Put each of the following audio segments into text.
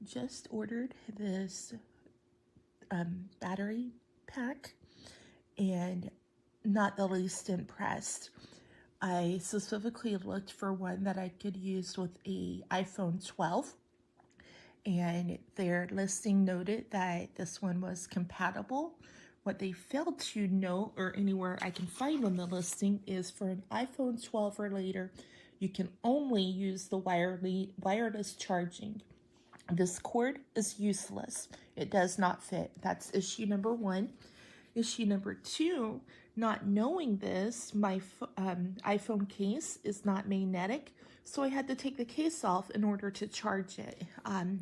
just ordered this battery pack and not the least impressed. I specifically looked for one that I could use with a iPhone 12, and their listing noted that this one was compatible. What they failed to note, or anywhere I can find on the listing, is for an iPhone 12 or later, you can only use the wireless charging. This cord is useless. It does not fit. That's issue number one. Issue number two, not knowing this, my iPhone case is not magnetic, so I had to take the case off in order to charge it.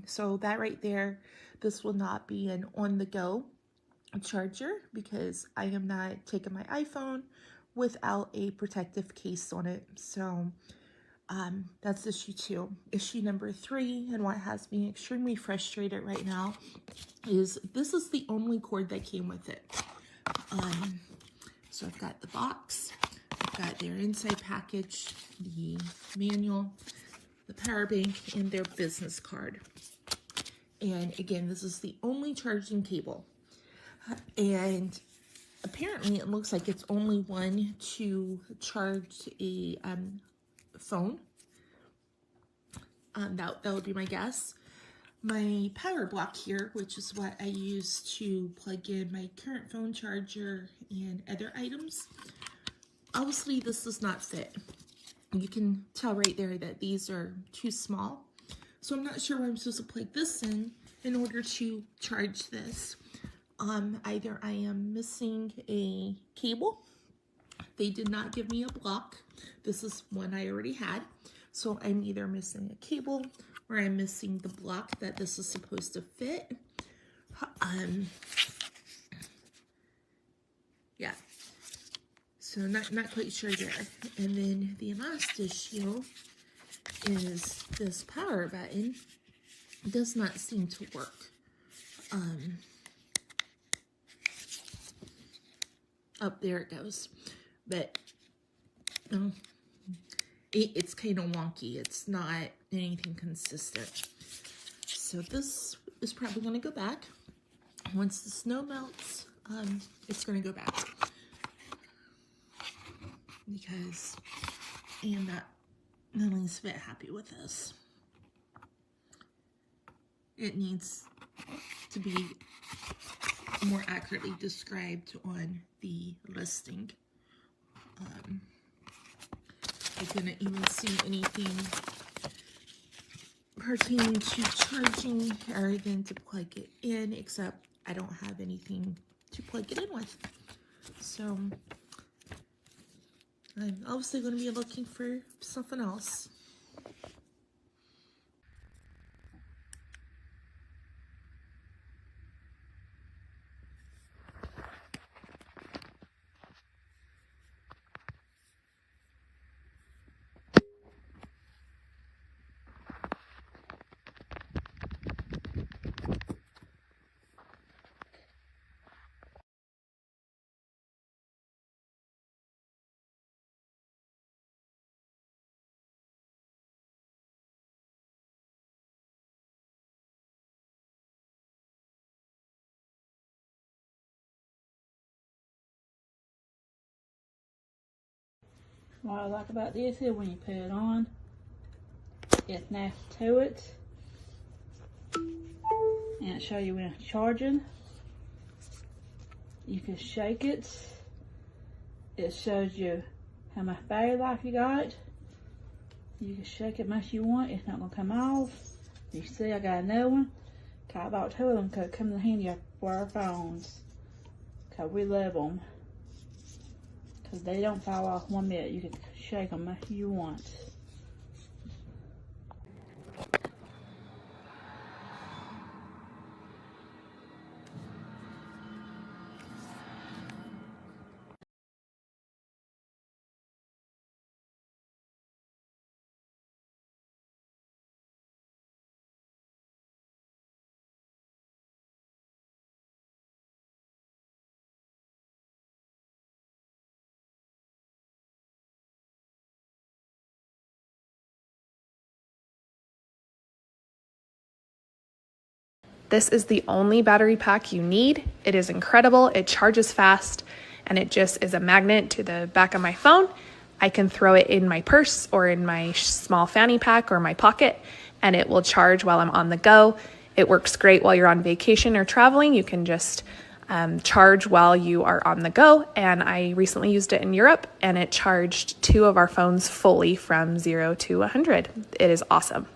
So that right there, this will not be an on-the-go charger because I am not taking my iPhone without a protective case on it. So that's issue two. Issue number three, and what has me extremely frustrated right now, is this is the only cord that came with it. So I've got the box, I've got their inside package, the manual, the power bank, and their business card. And again, this is the only charging cable. And apparently it looks like it's only one to charge a phone. That would be my guess. My power block here, which is what I use to plug in my current phone charger and other items, obviously this does not fit. You can tell right there that these are too small. So I'm not sure where I'm supposed to plug this in order to charge this. Either I am missing a cable. They did not give me a block. This is one I already had. So I'm either missing a cable or I'm missing the block that this is supposed to fit. Yeah. So not quite sure there. And then the last issue is this power button does not seem to work. Up there it goes. But it's kind of wonky. It's not anything consistent. So this is probably going to go back. Once the snow melts, it's going to go back. Because I am not the least bit happy with this. It needs to be more accurately described on the listing. I couldn't even see anything pertaining to charging other than to plug it in, except I don't have anything to plug it in with. So I'm obviously going to be looking for something else. What I like about this is when you put it on, it's nice to it, and it shows you when it's charging. You can shake it. It shows you how much battery life you got. You can shake it much you want. It's not gonna come off. You see, I got another one. I bought two of them because it comes in handy for our phones. Cause we love them. Cause they don't fall off one bit. You can shake them much you want. This is the only battery pack you need. It is incredible. It charges fast, and it just is a magnet to the back of my phone. I can throw it in my purse or in my small fanny pack or my pocket, and it will charge while I'm on the go. It works great while you're on vacation or traveling. You can just charge while you are on the go. And I recently used it in Europe, and it charged 2 of our phones fully from 0 to 100. It is awesome.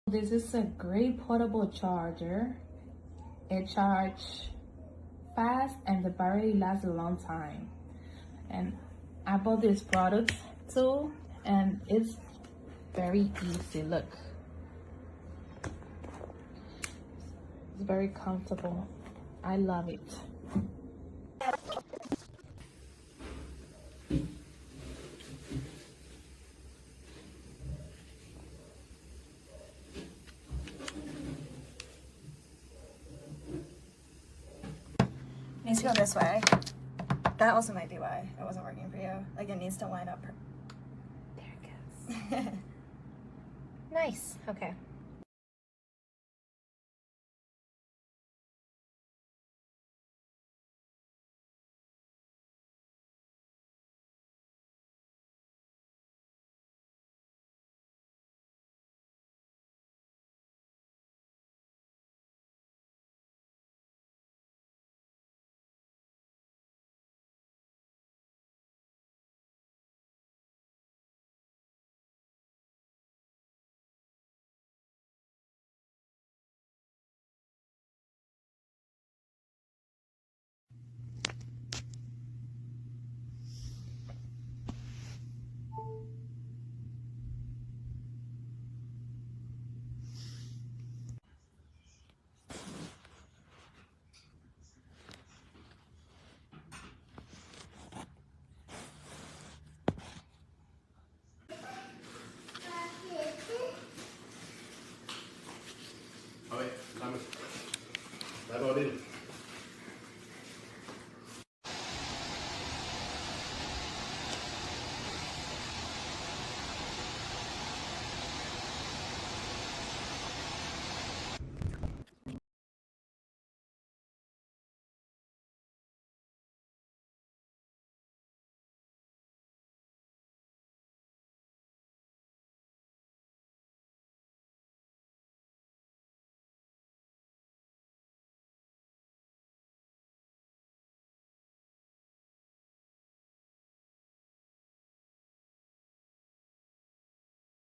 This is a great portable charger. It charges fast and the battery lasts a long time. And I bought this product too, and it's very easy. Look, it's very comfortable. I love it. It needs to go this way. That also might be why it wasn't working for you. Like, it needs to line up. There it goes. Nice. Okay.